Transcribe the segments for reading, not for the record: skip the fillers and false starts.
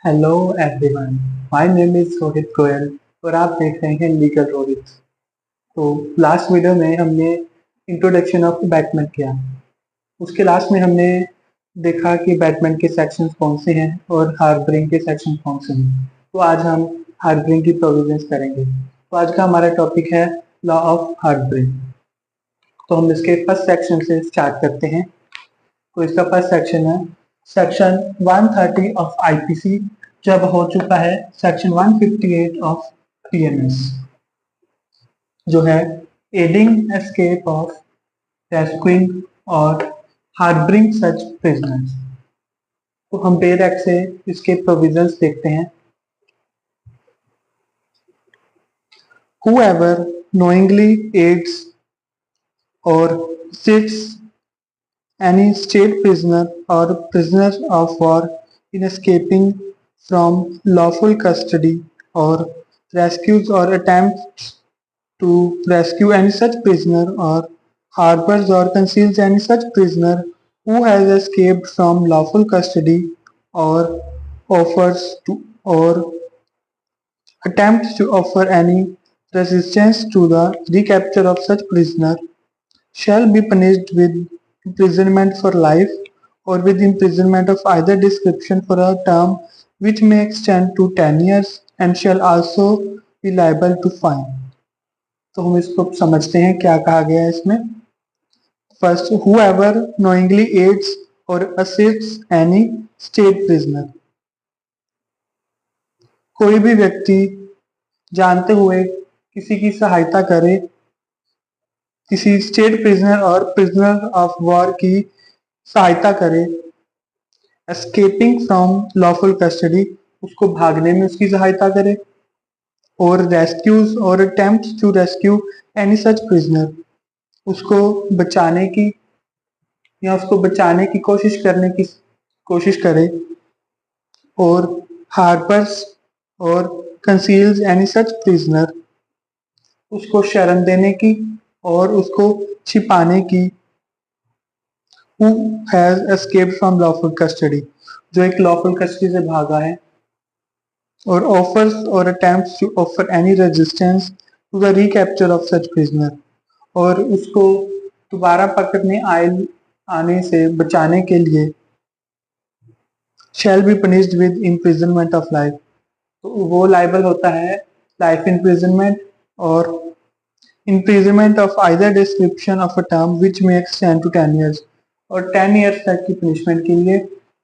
Hello everyone, my name is Rohit Goyal और आप देख रहे हैं लीगल रोहित। तो लास्ट वीडियो में हमने इंट्रोडक्शन ऑफ बैटमैन किया। उसके लास्ट में हमने देखा कि बैटमैन के सेक्शंस कौन से हैं और हार्बरिंग के सेक्शन कौन से हैं। तो आज हम हार्बरिंग की प्रोविजंस करेंगे। तो आज का हमारा टॉपिक है लॉ ऑफ हार्बरिंग। तो हम इसके फर्स्ट सेक्शन से स्टार्ट करते हैं। तो इसका फर्स्ट सेक्शन है सेक्शन 130 ऑफ आईपीसी, जब हो चुका है सेक्शन 158 ऑफ पीएमएस, जो है एडिंग एस्केप ऑफ रेस्क्यूइंग और हार्बरिंग सच प्रिजनर्स। तो हम बेर एक्ट से इसके प्रोविजंस देखते हैं। Whoever knowingly aids or assists any state prisoner or prisoner of war in escaping from lawful custody or rescues or attempts to rescue any such prisoner or harbors or conceals any such prisoner who has escaped from lawful custody or offers to or attempts to offer any resistance to the recapture of such prisoner shall be punished with imprisonment for life or with imprisonment of either description for a term which may extend to 10 years and shall also be liable to fine। तो हम इसको समझते हैं क्या कहा गया है इसमें। First, whoever knowingly aids or assists any state prisoner, कोई भी व्यक्ति जानते हुए किसी की सहायता करे, किसी स्टेट प्रिजनर और प्रिजनर ऑफ वॉर की सहायता करे, एस्केपिंग फ्रॉम लॉफुल कस्टडी, उसको भागने में उसकी सहायता करे, और रेस्क्यूज और attempts to rescue any such prisoner, उसको बचाने की या उसको बचाने की कोशिश करे, और हार्पर्स और कंसील्स एनी सच प्रिजनर, उसको शरण देने की और उसको छिपाने की, who has escaped from lawful custody, जो एक lawful custody से भागा है, और offers or attempts to offer any resistance to the recapture of such prisoner, और उसको दोबारा पकड़ने आने से बचाने के लिए shall be punished with imprisonment of life, तो वो लाइबल होता है लाइफ imprisonment और imprisonment of either description of a term which may extend to 10 years, और 10 years तक की punishment के लिए,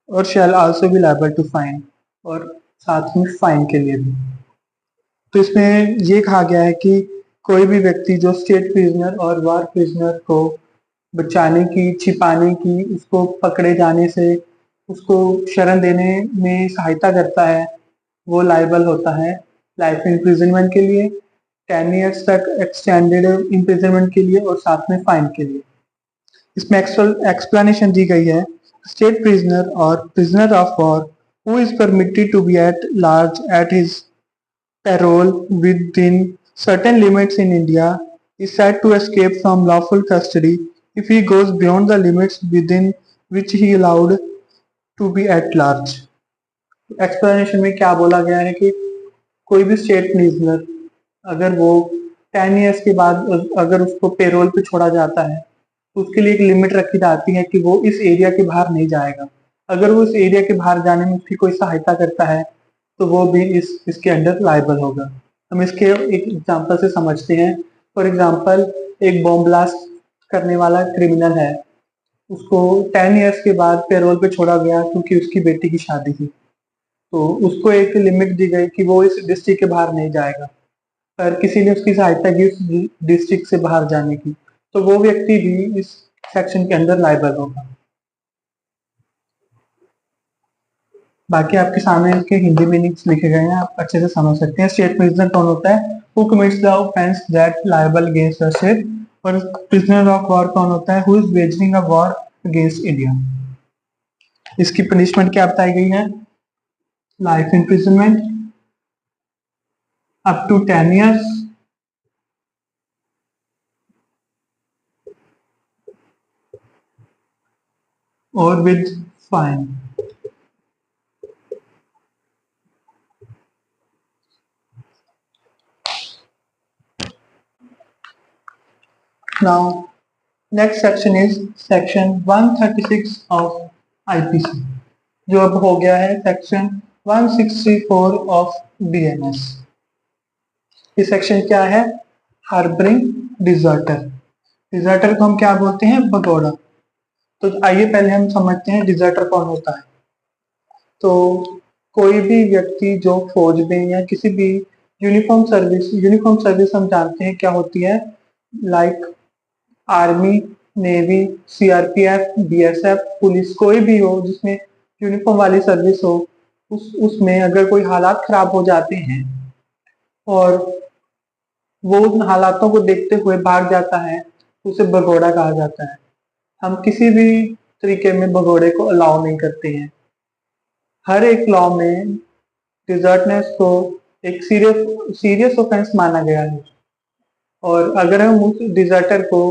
और shall also be liable to fine, और साथ में फाइन के लिए भी। तो इसमें ये कहा गया है कि कोई भी व्यक्ति जो स्टेट प्रिजनर और वार प्रिजनर को बचाने की, छिपाने की, उसको पकड़े जाने से उसको शरण देने में सहायता करता है, वो लाइबल होता है लाइफ इम्प्रिजनमेंट के लिए, 10 इयर्स तक एक्सटेंडेड इम्प्रिजनमेंट के लिए, और साथ में फाइन के लिए। इसमें एक्सप्लेनेशन दी गई है, स्टेट प्रिजनर और prisoner of war who is permitted to be at large at his parole within certain limits in India is said to escape from lawful custody if he goes beyond the limits within which he allowed to be at large। Explanation में क्या बोला गया है कि कोई भी state prisoner अगर वो 10 इयर्स के बाद अगर उसको पेरोल पे छोड़ा जाता है, तो उसके लिए एक लिमिट रखी जाती है कि वो इस एरिया के बाहर नहीं जाएगा। अगर वो इस एरिया के बाहर जाने में उसकी कोई सहायता करता है तो वो भी इसके अंडर लाइबल होगा। हम इसके एक एग्जांपल से समझते हैं। फॉर एग्जांपल, एक बॉम्ब ब्लास्ट करने वाला क्रिमिनल है, उसको 10 इयर्स के बाद पेरोल पे छोड़ा गया क्योंकि उसकी बेटी की शादी थी। तो उसको एक लिमिट दी गई कि वो इस डिस्ट्रिक्ट के बाहर नहीं जाएगा, पर किसी ने उसकी सहायता की उस डिस्ट्रिक्ट से बाहर जाने की, तो वो व्यक्ति भी इस सेक्शन के अंदर लाइबल होगा। बाकी आपके सामने इसके हिंदी मीनिंग्स लिखे गए हैं, आप अच्छे से समझ सकते हैं। स्टेट प्रिजनर कौन होता है? Who commits the offence that liable against the state. और प्रिजनर ऑफ वॉर कौन होता है? Who is waging a war against India. इसकी पनिशमेंट क्या बताई गई है? Life imprisonment up to 10 years और with fine. Now next section is section 136 of IPC, जो अब हो गया है सेक्शन 164 ऑफ बीएनएस। ये सेक्शन क्या है? Harbouring deserter. डिजर्टर को हम क्या बोलते हैं? भगोड़ा। तो आइए पहले हम समझते हैं डिजर्टर कौन होता है। तो कोई भी व्यक्ति जो फौज में या किसी भी यूनिफॉर्म सर्विस हम जानते हैं क्या होती है, like army, navy, CRPF, BSF, police, कोई भी हो जिसमें यूनिफॉर्म वाली सर्विस हो, उसमें अगर कोई हालात खराब हो जाते हैं और वो उन हालातों को देखते हुए भाग जाता है तो उसे भगोड़ा कहा जाता है। हम किसी भी तरीके में भगोड़े को अलाउ नहीं करते हैं। हर एक लॉ में डिजर्टनेस को एक सीरियस ऑफेंस माना गया है, और अगर हम उस डिजर्टर को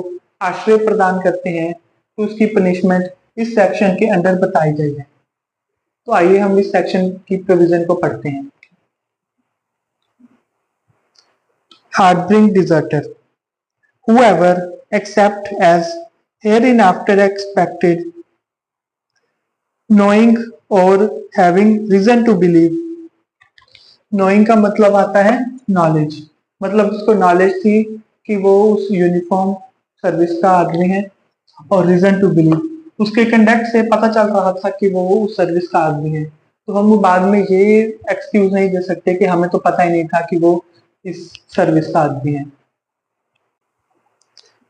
आश्रय प्रदान करते हैं तो उसकी पनिशमेंट इस सेक्शन के अंदर बताई गई है। तो आइए हम इस सेक्शन की प्रोविजन को पढ़ते हैं। Harboring deserter, whoever except as hereinafter expected, knowing or having reason to believe। knowing का मतलब आता है नॉलेज, मतलब उसको नॉलेज थी कि वो उस यूनिफॉर्म सर्विस का आदमी है, और रीजन टू बिलीव, उसके कंडक्ट से पता चल रहा था कि वो उस सर्विस का आदमी है। तो हम बाद में ये एक्सक्यूज नहीं दे सकते कि हमें तो पता ही नहीं था कि वो इस सर्विस का आदमी है।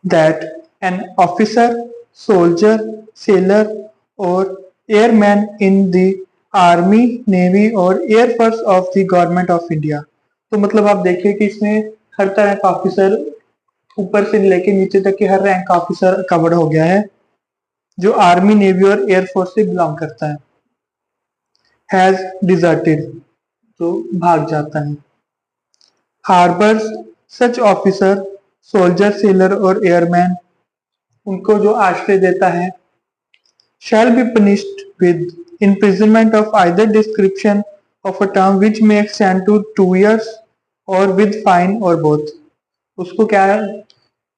That an officer, soldier, sailor or airman in the army, navy और air force of the government of India. तो मतलब आप देखिए कि इसमें हर तरह का ऑफिसर, ऊपर से लेके नीचे तक के हर रैंक का ऑफिसर कवर्ड हो गया है जो आर्मी, नेवी और एयर फोर्स से बिलोंग करता है। हैज डिजर्टेड, तो भाग जाता है। हार्बर्स सच ऑफिसर, सोल्जर, सेलर और एयरमैन, उनको जो आश्रय देता है, shall be punished with imprisonment of either description of a term which may extend to 2 years or with fine or both। उसको क्या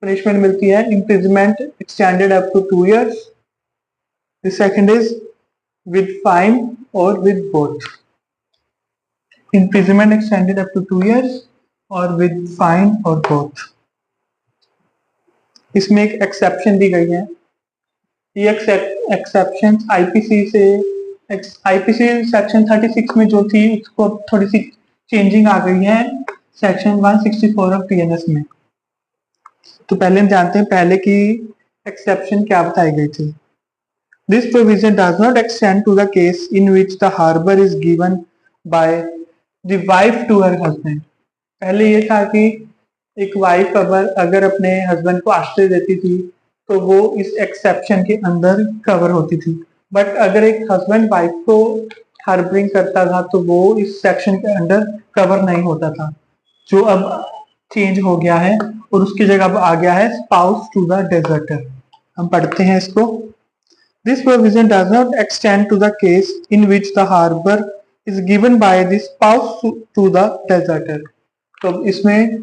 पनिशमेंट मिलती है? imprisonment extended up to 2 years, the second is with fine or with both। imprisonment extended up to 2 years और with fine or both। इसमें एक exception दी गई है। ये एक्सेप्शन आईपीसी सेक्शन 36 में जो थी उसको थोड़ी सी चेंजिंग आ गई है सेक्शन 164 ऑफ बीएनएस में। तो पहले हम जानते हैं पहले की एक्सेप्शन क्या बताई गई थी। This provision does not extend to the case in which the harbour is given by the wife to her husband. पहले ये था कि एक वाइफ अगर अपने हस्बैंड को आश्रय देती थी तो वो इस एक्सेप्शन के अंदर कवर होती थी, बट अगर एक हस्बैंड वाइफ को हार्बरिंग करता था तो वो इस सेक्शन के अंदर कवर नहीं होता था, जो अब चेंज हो गया है और उसकी जगह अब आ गया है स्पाउस टू द डेजर्टर। हम पढ़ते हैं इसको। This provision does not extend to the case in which the harbour is given by the spouse to the deserter. तो इसमें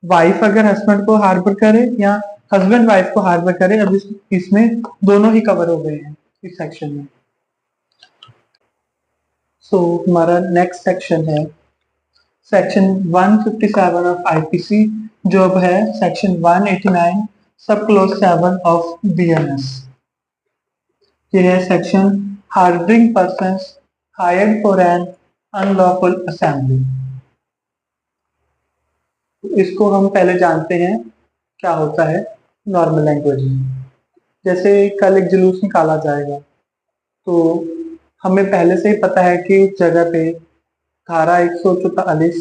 वाइफ अगर हस्बैंड को हार्बर करे या हस्बैंड वाइफ को हार्बर करे, अब इसमें दोनों ही कवर हो गए हैं इस सेक्शन में। सो हमारा नेक्स्ट सेक्शन है सेक्शन 157 ऑफ आईपीसी, जो अब है सेक्शन 189 सब क्लोज 7 ऑफ बीएनएस। ये है section harbouring persons hired for an unlawful assembly. इसको हम पहले जानते हैं क्या होता है नॉर्मल लैंग्वेज में। जैसे कल एक जुलूस निकाला जाएगा तो हमें पहले से ही पता है कि उस जगह पे धारा 144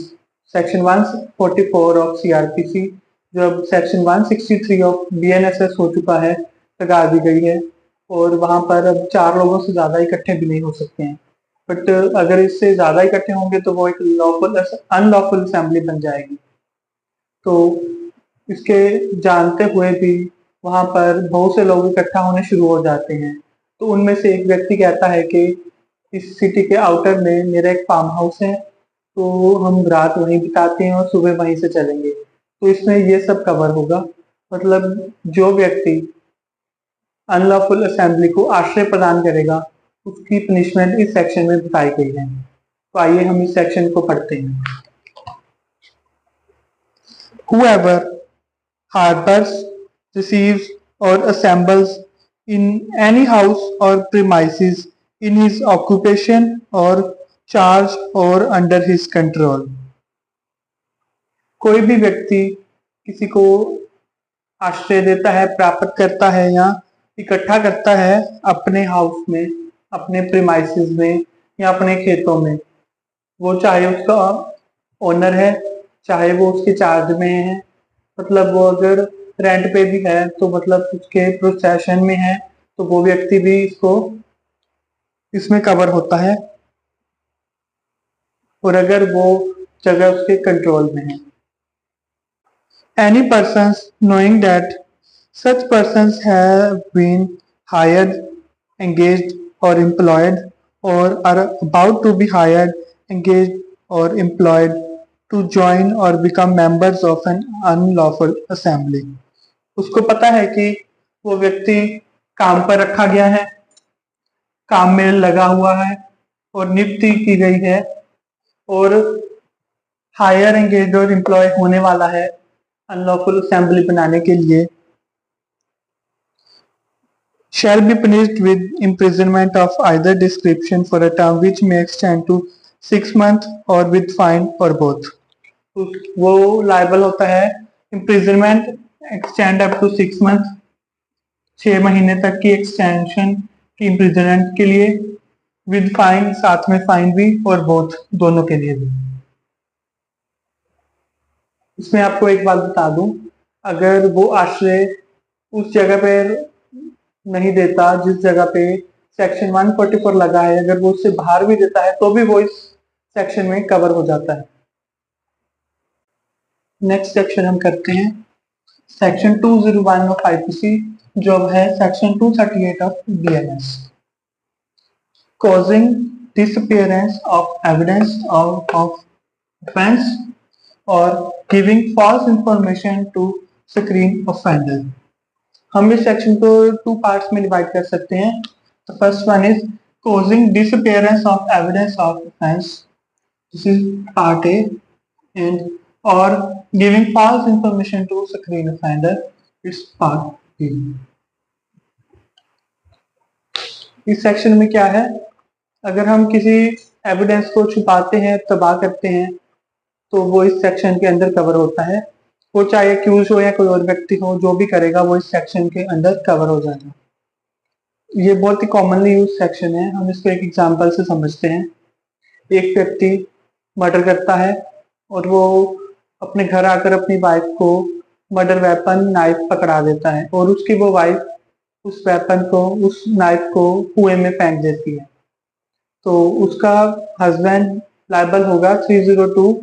सेक्शन 144 ऑफ सीआरपीसी, जो अब सेक्शन 163 ऑफ बीएनएसएस हो चुका है, लगा दी गई है, और वहां पर अब 4 लोगों से ज्यादा इकट्ठे भी नहीं हो सकते हैं। बट अगर इससे ज्यादा इकट्ठे होंगे तो वो एक अनलॉफुल असेंबली बन जाएगी। तो इसके जानते हुए भी वहां पर बहुत से लोग इकट्ठा होने शुरू हो जाते हैं। तो उनमें से एक व्यक्ति कहता है कि इस सिटी के आउटर में मेरा एक फार्म हाउस है, तो हम रात वहीं बिताते हैं और सुबह वहीं से चलेंगे। तो इसमें ये सब कवर होगा। मतलब जो व्यक्ति अनलॉफुल असेंबली को आश्रय प्रदान करेगा उसकी पनिशमेंट इस सेक्शन में बताई गई है। तो आइए हम इस सेक्शन को पढ़ते हैं। Whoever harbors, receives or assembles in any house or premises in his occupation or charge or under his control। कोई भी व्यक्ति किसी को आश्रय देता है, प्राप्त करता है या इकट्ठा करता है अपने हाउस में, अपने प्रीमाइसेस में या अपने खेतों में, वो चाहे उसका ओनर है, चाहे वो उसके चार्ज में है, मतलब वो अगर रेंट पे भी है तो मतलब उसके प्रोसेशन में है, तो वो व्यक्ति भी इसमें कवर होता है, और अगर वो जगह उसके कंट्रोल में है। Any persons knowing that such persons have been hired, engaged or employed or are about to be hired, engaged or employed to join or become members of an unlawful assembly। उसको पता है कि वो व्यक्ति काम पर रखा गया है, काम में लगा हुआ है और नियुक्ति की गई है और हायर, एंगेज और एम्प्लॉय होने वाला है अनलॉफुल असेंबली बनाने के लिए, shall be punished with imprisonment of either description for a term which may extend to 6 months or with fine or both। वो लाइबल होता है imprisonment extend up to 6 month, 6 महीने तक की एक्सटेंशन की इम्प्रिजनमेंट के लिए, विद फाइन, साथ में फाइन भी, और बोथ, दोनों के लिए भी। इसमें आपको एक बात बता दूं, अगर वो आश्रय उस जगह पे नहीं देता जिस जगह पे सेक्शन 144 लगा है, अगर वो उससे बाहर भी देता है तो भी वो इस सेक्शन में कवर हो जाता है। नेक्स्ट सेक्शन हम करते हैं सेक्शन 201 ऑफ आईपीसी, जो है section 238 of BNS, causing disappearance of evidence of offence और giving false information to screen offender. हम इस सेक्शन को 2 पार्ट्स में डिवाइड कर सकते हैं। तो first one is causing disappearance of evidence of offence, this is part A, and और giving false information to screen offender, it's part B. इस सेक्शन में क्या है, अगर हम किसी एविडेंस को छुपाते हैं, तबाह करते हैं, तो वो इस सेक्शन के अंदर कवर होता है। वो चाहे एक्यूज हो या कोई और व्यक्ति हो, जो भी करेगा वो इस सेक्शन के अंदर कवर हो जाएगा। ये बहुत ही कॉमनली यूज सेक्शन है। हम इसको एक एग्जांपल से समझते हैं। एक व्यक्ति मर्डर करता है और वो अपने घर आकर अपनी वाइफ को मर्डर वेपन नाइफ पकड़ा देता है और उसकी वो वाइफ उस वेपन को, उस नाइफ को कुएं में फेंक देती है, तो उसका हस्बैंड लायबल होगा 302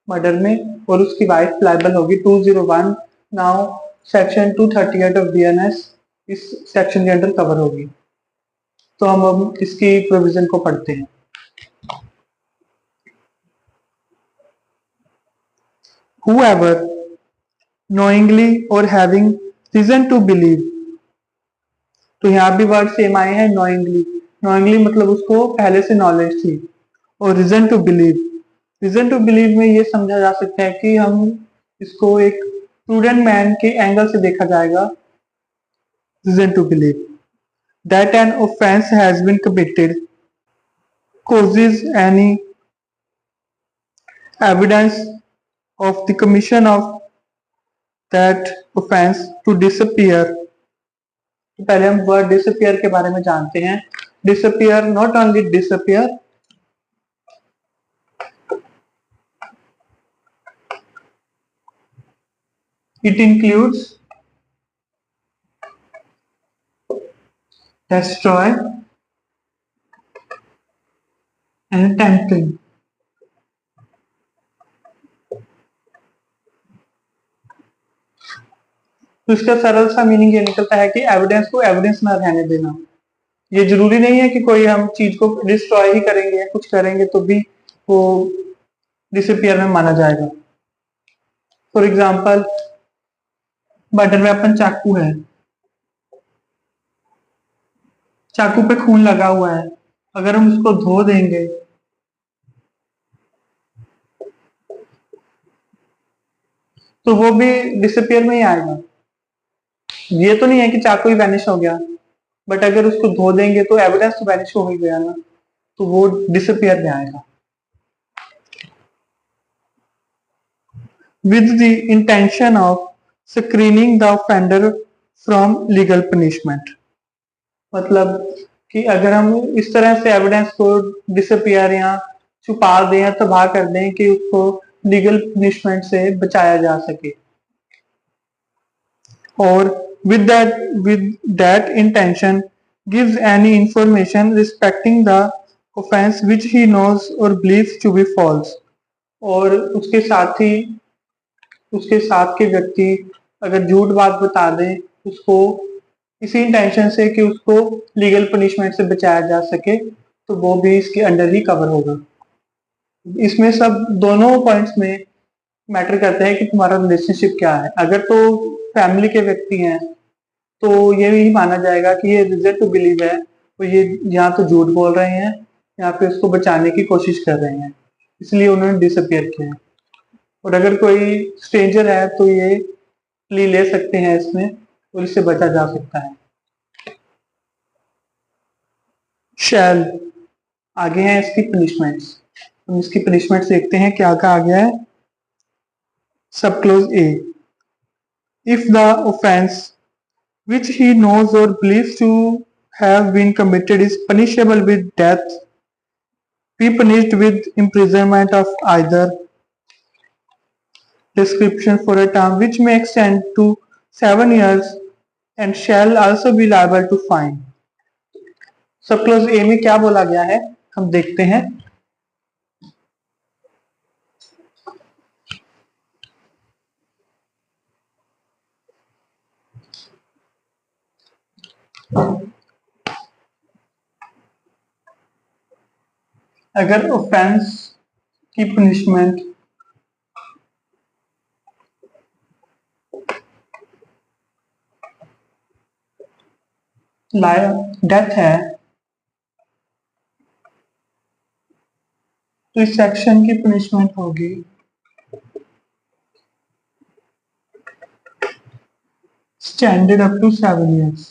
मर्डर में और उसकी वाइफ लायबल होगी 201। नाउ सेक्शन 238 ऑफ बीएनएस इस सेक्शन के अंडर कवर होगी। तो हम इसकी प्रोविजन को पढ़ते हैं। Whoever knowingly or having reason to believe, तो यहाँ भी वर्ड सेम आए हैं, knowingly। knowingly मतलब उसको पहले से नॉलेज थी, और reason to believe, reason to believe में ये समझा जा सकता है कि हम इसको एक प्रूडेंट मैन के एंगल से देखा जाएगा। Reason to believe that an offense has been committed, causes any evidence of the commission of that offense to disappear। पहले हम वर्ड डिसअपियर के बारे में जानते हैं। Disappear, not only disappear, it includes destroy and tampering। तो इसका सरल सा मीनिंग ये निकलता है कि एविडेंस को एविडेंस ना रहने देना। ये जरूरी नहीं है कि कोई हम चीज को डिस्ट्रॉय ही करेंगे या कुछ करेंगे तो भी वो डिसअपियर में माना जाएगा। फॉर एग्जाम्पल, मर्डर वेपन चाकू है, चाकू पे खून लगा हुआ है, अगर हम उसको धो देंगे तो वो भी डिसअपियर में ही आएगा। ये तो नहीं है कि चाकू ही वैनिश हो गया, बट अगर उसको धो देंगे तो एविडेंस तो वैनिश हो ही गया ना, तो वो डिसअपियर में आएगा। With the intention of screening the offender from legal punishment, मतलब कि अगर हम इस तरह से एविडेंस को डिसअपियर या छुपा दें या तबाह कर दें कि उसको लीगल पनिशमेंट से बचाया जा सके, और with that intention gives any information respecting the offense which he knows or believes to be false, और उसके साथ के व्यक्ति अगर झूठ बात बता दें उसको इसी इंटेंशन से कि उसको लीगल पनिशमेंट से बचाया जा सके, तो वो भी इसके अंडर ही कवर होगा। इसमें सब दोनों पॉइंट्स में मैटर करते हैं कि तुम्हारा रिलेशनशिप क्या है। अगर तो फैमिली के व्यक्ति हैं तो ये भी माना जाएगा कि ये रीजन टू बिलीव है, तो ये यहाँ तो झूठ बोल रहे हैं या फिर उसको बचाने की कोशिश कर रहे हैं, इसलिए उन्होंने डिसअपियर किया है। और अगर कोई स्ट्रेंजर है तो ये प्ली ले सकते हैं इसमें और इससे बचा जा सकता है। शैल, आगे हैं इसकी पनिशमेंट्स। हम इसकी पनिशमेंट्स देखते हैं क्या कहा गया है। सब close A, if the offence which he knows or believes to have been committed is punishable with death, be punished with imprisonment of either description for a term which may extend to 7 years and shall also be liable to fine। सब close ए में क्या बोला गया है हम देखते हैं। अगर ऑफेंस की पनिशमेंट डेथ है तो इस सेक्शन की पनिशमेंट होगी स्टैंडर्ड अप टू 7 years।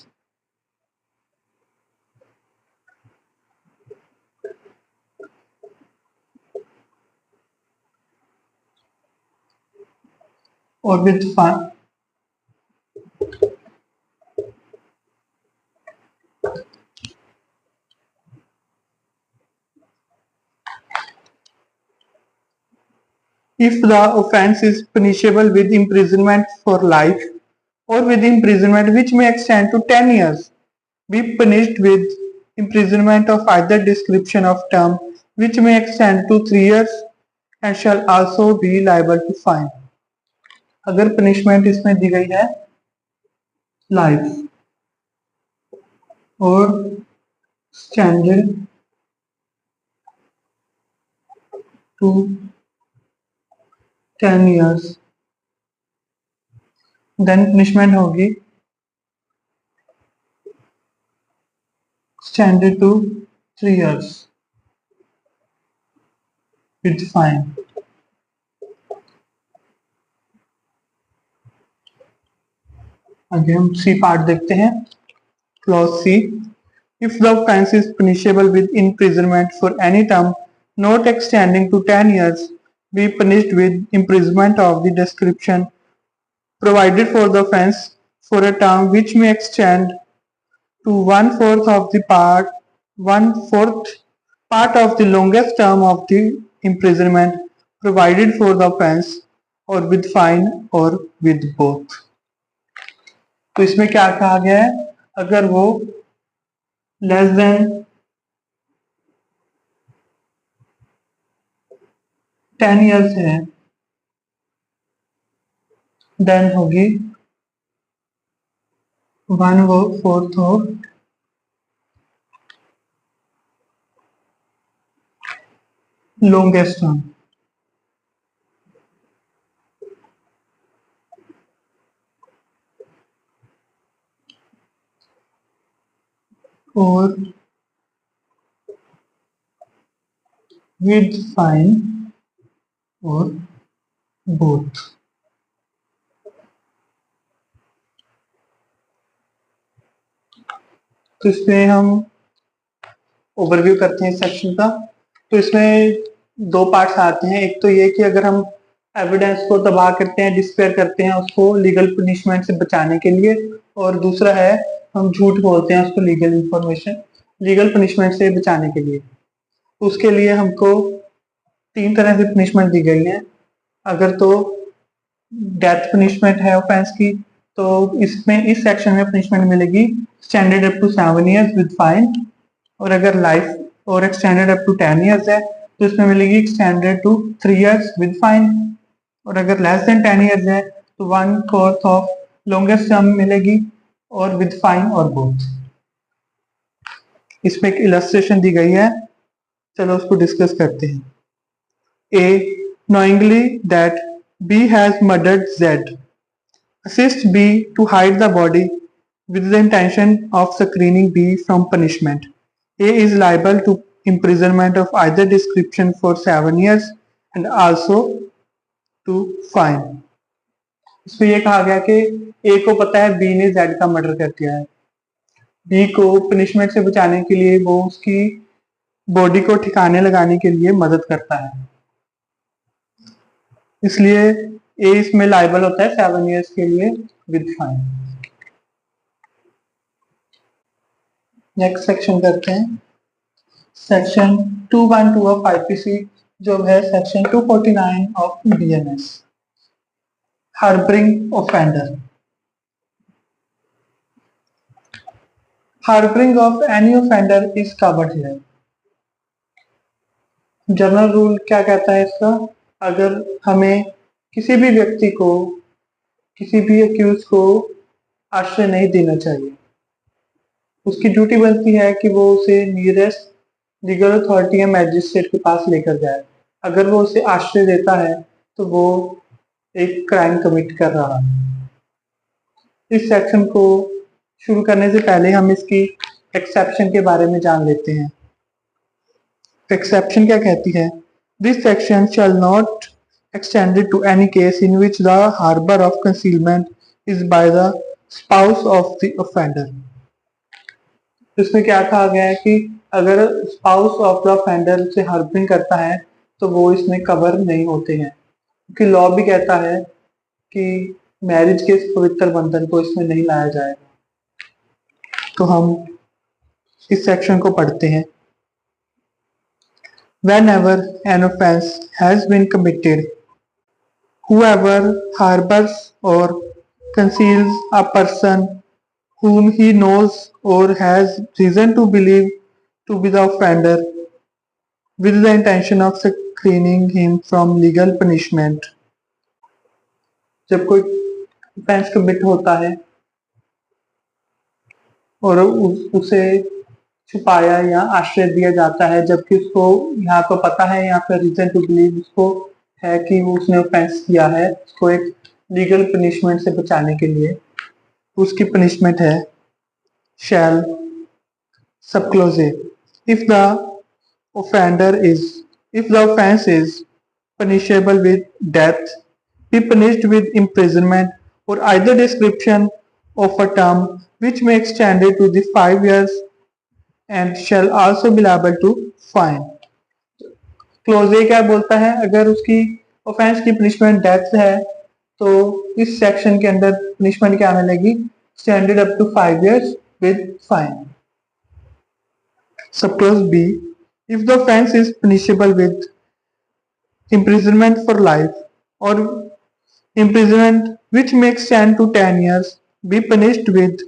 और with fine, if the offence is punishable with imprisonment for life or with imprisonment which may extend to 10 years, be punished with imprisonment of either description of term which may extend to 3 years and shall also be liable to fine। अगर punishment इसमें दी गई है life और extended to 10 years, then punishment होगी extended to 3 years with fine. आगे हम C part देखते हैं। Clause C, if the offence is punishable with imprisonment for any term not extending to 10 years, be punished with imprisonment of the description provided for the offence for a term which may extend to 1/4 of the part 1/4 part of the longest term of the imprisonment provided for the offence, or with fine or with both। तो इसमें क्या कहा गया है, अगर वो less than 10 years है then होगी 1/4 ऑफ longest term। और विद फाइन और बोथ। तो इसमें हम ओवरव्यू करते हैं सेक्शन का। तो इसमें दो पार्ट्स आते हैं। एक तो ये कि अगर हम एविडेंस को तबाह करते हैं, डिस्पेयर करते हैं उसको लीगल पनिशमेंट से बचाने के लिए, और दूसरा है हम झूठ बोलते हैं उसको लीगल पनिशमेंट से बचाने के लिए। उसके लिए हमको 3 तरह से पनिशमेंट दी गई है। अगर तो डेथ पनिशमेंट है ऑफेंस की, तो इसमें इस सेक्शन में पनिशमेंट मिलेगी standard up to 7 years with fine. और अगर लाइफ और एक्सटेंडेड अप टू 10 years है तो इसमें मिलेगी extended to 3 years with fine. और अगर लेस देन 10 years है तो 1/4 ऑफ लॉन्गेस्ट टर्म मिलेगी और विद फाइन और बोथ। इसमें एक इलस्ट्रेशन दी गई है, चलो उसको डिस्कस करते हैं। A knowingly that B has murdered Z assists B to hide the body with the intention of screening B from punishment. A is liable to imprisonment of either description for 7 years and also to fine. इसमें यह कहा गया कि A को पता है B ने Z का मर्डर कर दिया है। B को पनिशमेंट से बचाने के लिए वो उसकी बॉडी को ठिकाने लगाने के लिए मदद करता है, इसलिए ए इसमें लाइबल होता है 7 years के लिए विद फाइन। नेक्स्ट सेक्शन करते हैं, सेक्शन 212 ऑफ आईपीसी, जो है section 249 of BNS, harbouring offender. Harbouring of any offender is covered here. General rule क्या कहता है इसका? अगर हमें किसी भी व्यक्ति को, किसी भी अक्यूज को आश्रय नहीं देना चाहिए, उसकी ड्यूटी बनती है कि वो उसे नियरेस्ट लीगल अथॉरिटी या मैजिस्ट्रेट के पास लेकर जाए। अगर वो उसे आश्रय देता है तो वो एक क्राइम कमिट कर रहा है। इस सेक्शन को शुरू करने से पहले हम इसकी एक्सेप्शन के बारे में जान लेते हैं। एक्सेप्शन क्या कहती है? This section shall not extended to any case in which the harbor of concealment is by the spouse of the offender. इसमें क्या कहा गया है कि अगर स्पाउस ऑफ द ऑफेंडर से हार्बरिंग करता है तो वो इसमें कवर नहीं होते हैं, क्योंकि लॉ भी कहता है कि मैरिज के इस पवित्र बंधन को इसमें नहीं लाया जाएगा। तो हम इस सेक्शन को पढ़ते हैं। Whenever an offense has been committed, whoever harbors or conceals a person whom he knows or has reason to believe to be the offender with the intention of screening him from legal punishment. जब कोई offense commit होता है और उसे छुपाया या आश्रय दिया जाता है, जबकि उसको यहाँ पर पता है या फिर रीजन टू बिलीव उसको है कि वो उसने ऑफेंस किया है, उसको एक लीगल पनिशमेंट से बचाने के लिए उसकी पनिशमेंट है शैल सब close A. If the offence is punishable with death, be punished with imprisonment or either description of a term which may extend it to the 5 years and shall also be liable to fine. Clause A क्या बोलता है? अगर उसकी offence की punishment death है तो इस section के अंदर पनिशमेंट क्या मिलेगी? Standard up to 5 years with fine. Sub clause B, if the offence is punishable with imprisonment for life or imprisonment which may extend to 10 years, be punished with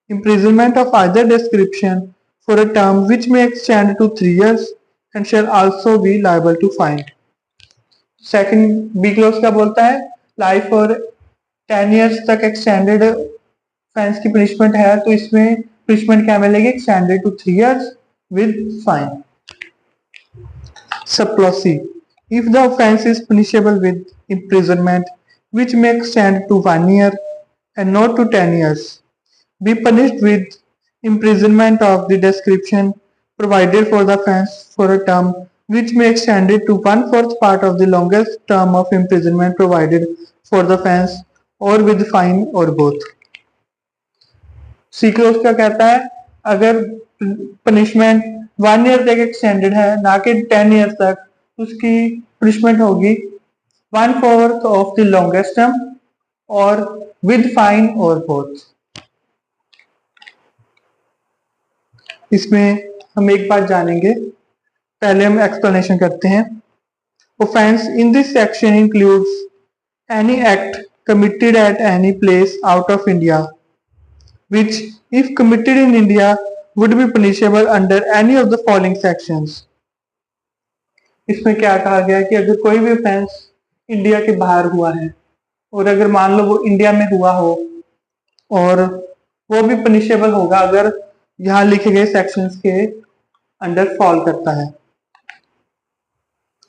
imprisonment of either description for a term which may extend to 3 years and shall also be liable to fine. Second be close क्या बोलता है? Life और 10 years तक extended offence की punishment है तो इसमें punishment क्या मिलेगी? Extended to 3 years with fine. Sub clause C, if the offense is punishable with imprisonment which may extend to 1 year and not to 10 years, be punished with imprisonment of the description provided for the offence for a term which may extend it to 1/4 part of the longest term of imprisonment provided for the offence or with fine or both. C clause क्या कहता है, अगर punishment 1 year तक extended है ना कि 10 year तक, उसकी पनिशमेंट होगी 1/4 ऑफ द लॉन्गेस्ट टर्म और विद फाइन और बोथ। इसमें हम एक बात जानेंगे, पहले हम एक्सप्लेनेशन करते हैं। Offence in this section includes any act committed at any place out of India which if committed in India would be punishable under any of the following sections। इसमें क्या कहा गया है कि अगर कोई भी ऑफेंस इंडिया के बाहर हुआ है और अगर मान लो वो इंडिया में हुआ हो और वो भी पनिशेबल होगा अगर यहाँ लिखे गए सेक्शंस के अंडर फॉल करता है,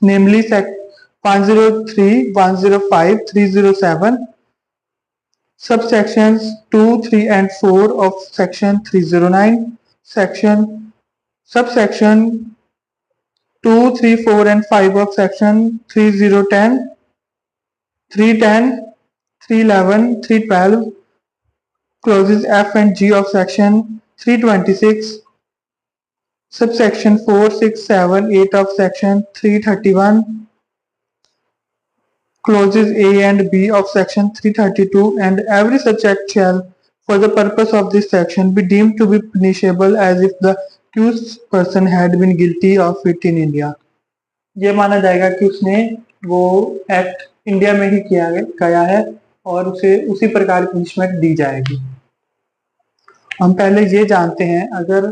नेमली 103, 105, 307, subsections 2, 3 and 4 of section 309, subsection 2, 3, 4 and 5 of section 3010, 310, 311, 312, clauses F and G of section 326, subsection 4, 6, 7, 8 of section 331, clauses A and B of section 332, and every such act shall, for the purpose of this section, be deemed to be punishable as if the accused person had been guilty of it in India। ये माना जाएगा कि उसने वो act India में ही किया गया है और उसे उसी प्रकार की पनिशमेंट दी जाएगी। हम पहले ये जानते हैं, अगर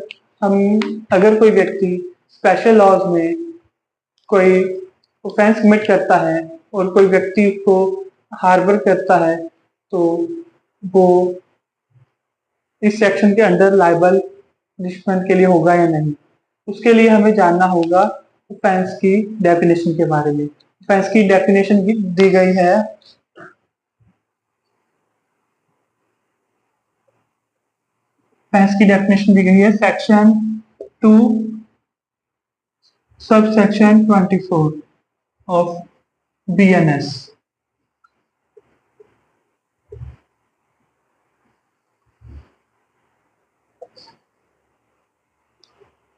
कोई व्यक्ति स्पेशल लॉज में कोई ऑफेंस कमिट करता है और कोई व्यक्ति उसको हार्बर करता है तो वो इस सेक्शन के अंडर लायबल पनिशमेंट के लिए होगा या नहीं। उसके लिए हमें जानना होगा ऑफेंस की डेफिनेशन के बारे में। ऑफेंस की डेफिनेशन दी गई है, ऑफेंस की डेफिनेशन दी गई है सेक्शन 2 सबसेक्शन 24 ऑफ BNS।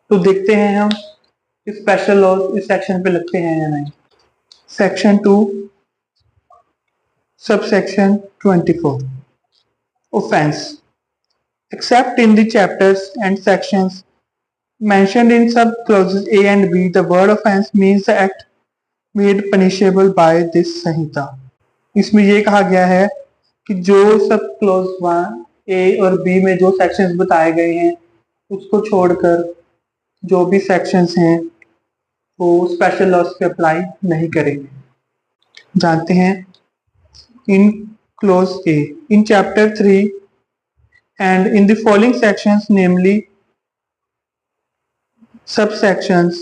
तो देखते हैं हम स्पेशल लॉज इस सेक्शन पे लगते हैं या नहीं। Section 2 subsection 24 offence except in the chapters and sections mentioned in sub clauses A and B, the word offense means the act made punishable by this संहिता। इसमें ये कहा गया है कि जो सब क्लोज 1 A और B में जो सेक्शंस बताए गए हैं उसको छोड़कर जो भी सेक्शंस हैं वो स्पेशल लॉज पे अप्लाई नहीं करेंगे। जानते हैं in clause A, in chapter 3 and in the following sections, namely subsections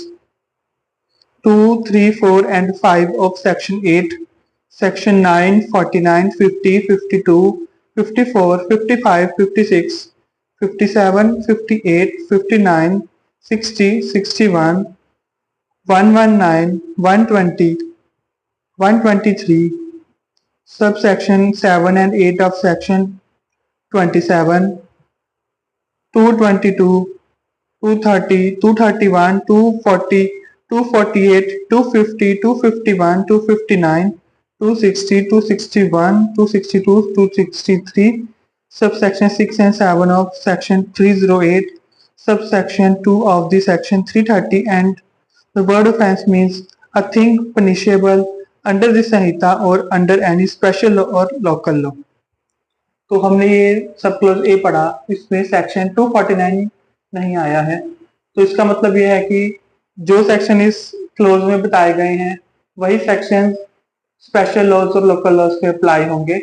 2, 3, 4 and 5 of section 8, section 9, 49, 50, 52, 54, 55, 56, 57, 58, 59, 60, 61, 119, 120, 123, subsection 7 and 8 of section 27, 222, 230, 231, 240, 248, 250, 251, 259, 260, 261, 262, 263, subsection 6 and 7 of section 308, subsection 2 of the section 330, and the word offense means a thing punishable under the Samhita or under any special law or local law। तो हमने ये सब close ए पढ़ा, इसमें section 249 नहीं आया है, तो इसका मतलब ये है कि जो सेक्शन इस क्लोज में बताए गए हैं वही सेक्शन स्पेशल लॉज और लोकल लॉज पे अप्लाई होंगे।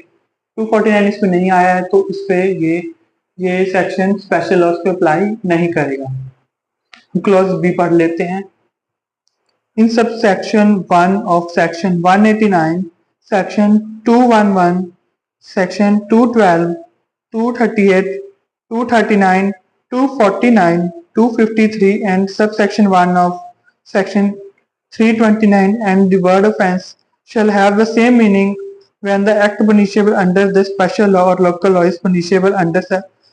249 इसमें नहीं आया है तो इस पे ये सेक्शन स्पेशल लॉज पे अप्लाई नहीं करेगा। क्लोज बी पढ़ लेते हैं। In sub section 1 of section 189, section 211, section 212, 238, 239, 249, 253 and subsection 1 of section 329 and the word offense shall have the same meaning when the act punishable under the special law or local law is punishable under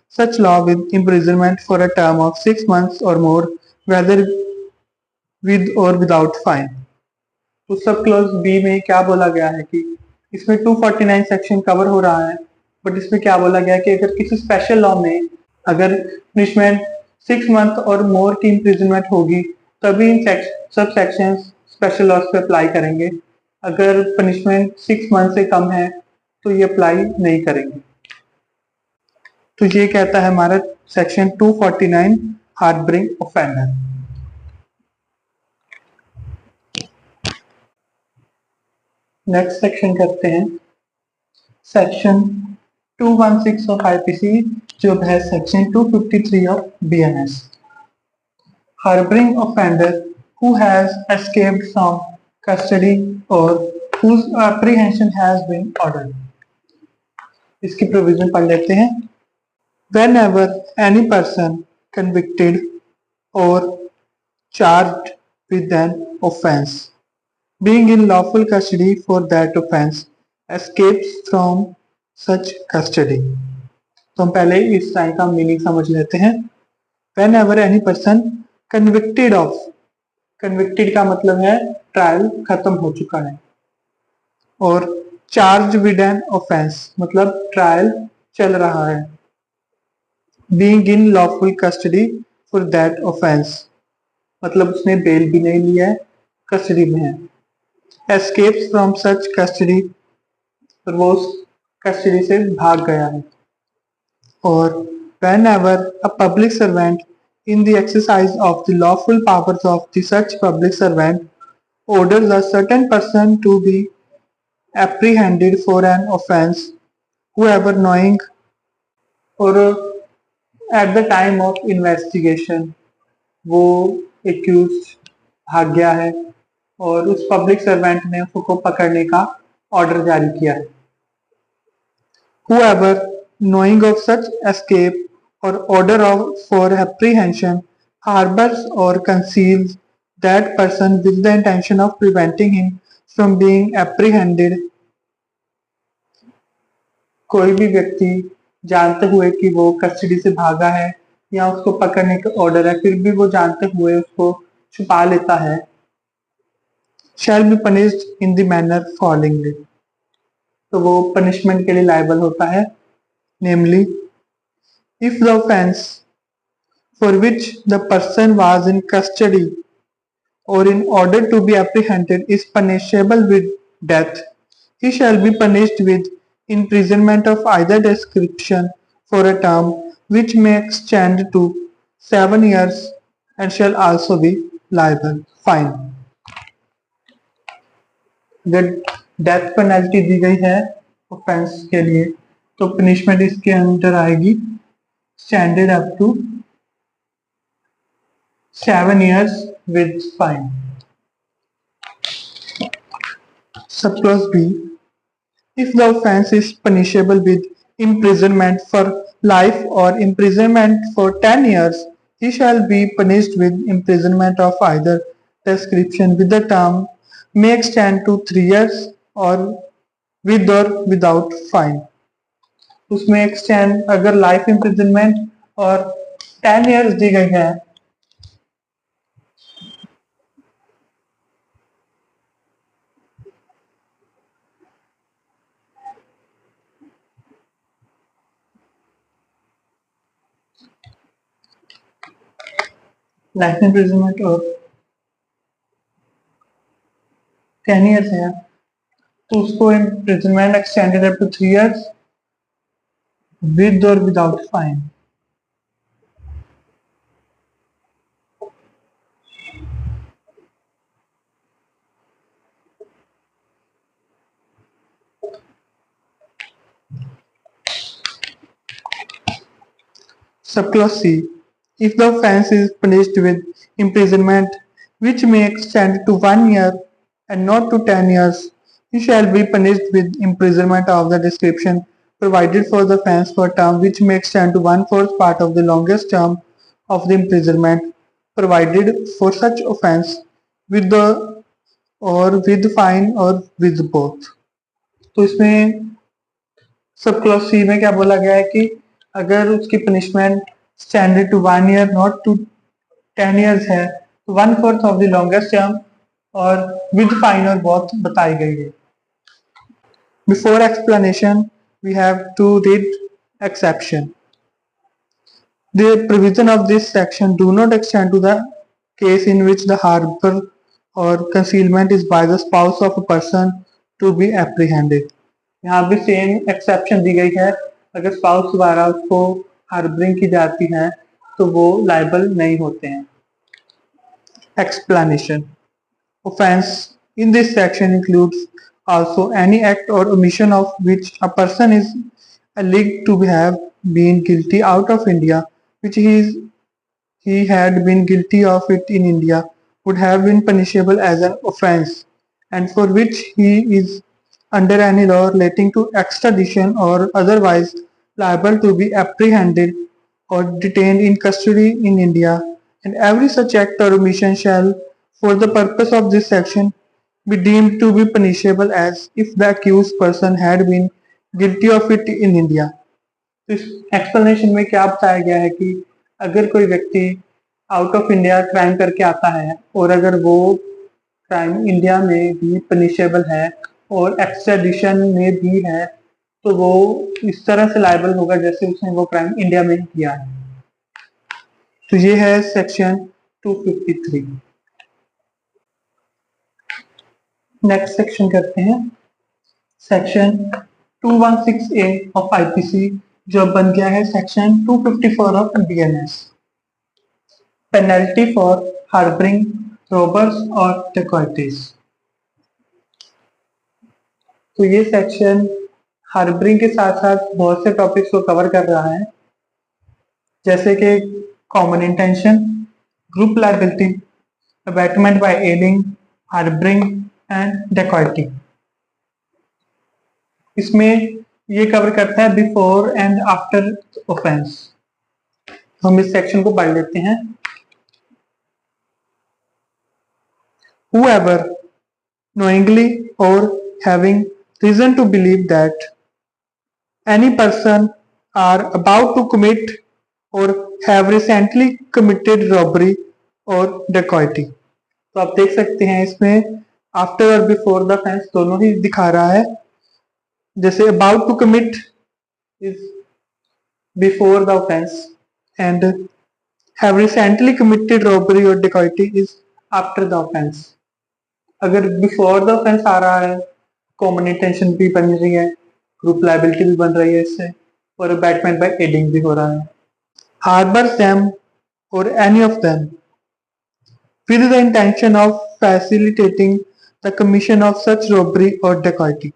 such law with imprisonment for a term of 6 months or more, whether with or without fine. तो sub clause B में क्या बोला गया है कि इसमें 249 section cover हो रहा है, बट इसमें क्या बोला गया है कि अगर किसी स्पेशल लॉ में अगर पनिशमेंट 6 मंथ और मोर की इम्प्रिजनमेंट होगी तभी इन सब सेक्शन स्पेशल लॉज पे अप्लाई करेंगे। अगर पनिशमेंट 6 मंथ से कम है तो ये अप्लाई नहीं करेंगे। तो ये कहता है हमारा section 249 harbouring offender. Next section करते हैं सेक्शन 216 ऑफ आईपीसी जो है section 253 of BNS. Harbouring offender who has escaped from custody or whose apprehension has been ordered। इसकी प्रोविजन पढ़ लेते हैं। Whenever any person convicted or charged with an offense being in lawful custody for that offense escapes from such custody। तो हम पहले इस time का meaning समझ लेते हैं। Whenever any person convicted of, convicted का मतलब है ट्रायल खत्म हो चुका है, और charged with an offense मतलब ट्रायल चल रहा है। Being in lawful custody for that offense मतलब उसने बेल भी नहीं लिया है, कस्टडी में है। Escapes from such custody और वो कस्टडी से भाग गया है। और whenever a public servant in the exercise of the lawful powers of the such public servant orders a certain person to be apprehended for an offense, whoever knowing or at the time of investigation वो accused भाग गया है और उस public servant ने उसको पकड़ने का ऑर्डर जारी किया है। Whoever knowing of such escape or order of for apprehension harbors or conceals that person with the intention of preventing him from being apprehended। कोई भी व्यक्ति जानते हुए कि वो कस्टडी से भागा है या उसको पकड़ने का ऑर्डर है फिर भी वो जानते हुए उसको छुपा लेता है, shall be punished in the manner followingly। तो वो पनिशमेंट के लिए लायबल होता है। namely if the offense for which the person was in custody or in order to be apprehended is punishable with death, he shall be punished with imprisonment of either description for a term which may extend to 7 years and shall also be liable fine। अगर death penalty दी गई है offence के लिए तो punishment इसके अंदर आएगी standard up to 7 years with fine। Subclause B, if the offense is punishable with imprisonment for life or imprisonment for 10 years, he shall be punished with imprisonment of either description with the term may extend to 3 years or with or without fine। उसमें extend अगर life imprisonment और 10 years दी गई है life imprisonment और 10 years है तो उसको imprisonment extended up to 3 years with or without fine। Subclause C, if the offense is punished with imprisonment which may extend to 1 year and not to 10 years, he shall be punished with imprisonment of the description provided for the offense for term which may extend to 1/4 part of the longest term of the imprisonment provided for such offence with the or with fine or with both। तो इसमें sub clause C में क्या बोला गया है कि अगर उसकी punishment standard to 1 year not to 10 years है तो 1/4 ऑफ द लॉन्गेस्ट टर्म और विद फाइन और बोथ बताई गई है। Before explanation we have to read exception. The provision of this section do not extend to the case in which the harbor or concealment is by the spouse of a person to be apprehended। यहाँ भी same exception दी गई है, अगर spouse द्वारा उसको harbouring की जाती है तो वो लाइबल नहीं होते हैं। Explanation। Offense in this section includes also any act or omission of which a person is alleged to have been guilty out of India, which he had been guilty of it in India, would have been punishable as an offense, and for which he is under any law relating to extradition or otherwise liable to be apprehended or detained in custody in India, and every such act or omission shall, for the purpose of this section, be deemed to be punishable as if the accused person had been guilty of it in India। तो इस explanation में क्या बताया गया है कि अगर कोई व्यक्ति आउट ऑफ इंडिया क्राइम करके आता है और अगर वो क्राइम इंडिया में भी पनिशेबल है और एक्स्ट्राडिशन में भी है तो वो इस तरह से लायबल होगा जैसे उसने वो क्राइम इंडिया में ही किया है। तो ये है सेक्शन 253। नेक्स्ट सेक्शन करते हैं सेक्शन 216A ऑफ आईपीसी, जो बन गया है section 254 of BNS. Penalty for harbouring robbers और डेकॉइटीज। तो ये सेक्शन हार्बरिंग के साथ साथ बहुत से टॉपिक्स को कवर कर रहा है, जैसे कि common intention, group liability, abatement by adding, harbouring and dacoity. इसमें ये कवर करता है बिफोर एंड आफ्टर ऑफेंस। हम इस सेक्शन को पढ़ लेते हैं। Whoever knowingly or having reason to believe that any person are about to commit or have recently committed robbery or dacoity। तो आप देख सकते हैं इसमें आफ्टर और बिफोर द ऑफेंस दोनों ही दिखा रहा है। जैसे about to commit is before the offense and have recently committed robbery or dacoity is after the offense। अगर बिफोर द ऑफेंस आ रहा है कॉमन इंटेंशन भी बन रही है, ग्रुप लायबिलिटी भी बन रही है इससे, और अबैटमेंट बाय एडिंग भी हो रहा है। हार्बर देम और any of them with the intention of facilitating the commission of such robbery or dacoity।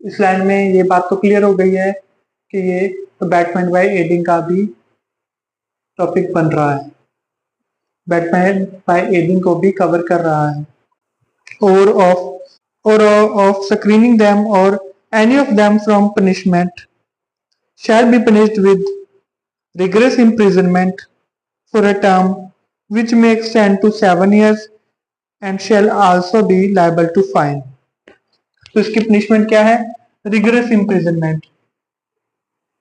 इस लाइन में ये बात तो क्लियर हो गई है कि ये अबैटमेंट बाय एडिंग का भी टॉपिक बन रहा है, अबैटमेंट बाय एडिंग को भी कवर कर रहा है। or of screening them or any of them from punishment shall be punished with rigorous imprisonment for a term which may extend to 7 years and shall also be liable to fine। तो इसकी punishment क्या है? Rigorous imprisonment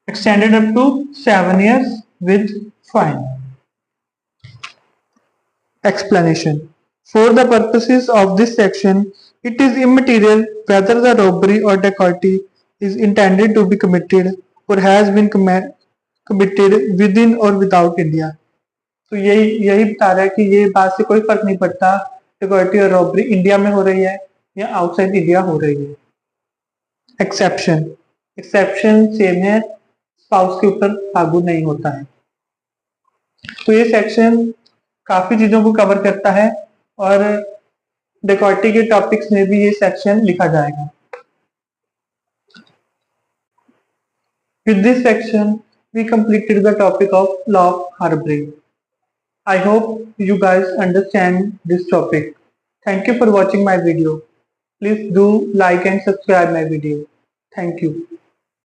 extended up to 7 years with fine। Explanation। For the purposes of this section, it is immaterial whether the robbery or dacoity is intended to be committed or has been committed within or without India। तो यही बता रहा है कि ये बात से कोई फर्क नहीं पड़ता डेकॉइटी और रॉबरी इंडिया में हो रही है या आउटसाइड इंडिया हो रही है। एक्सेप्शन सेम है, स्पाउस के ऊपर लागू नहीं होता है। तो ये सेक्शन काफी चीजों को कवर करता है और डेकॉइटी के टॉपिक्स में भी ये सेक्शन लिखा जाएगा। With this section, we completed the topic of law of harboring। I hope you guys understand this topic। Thank you for watching my video। Please do like and subscribe my video। Thank you।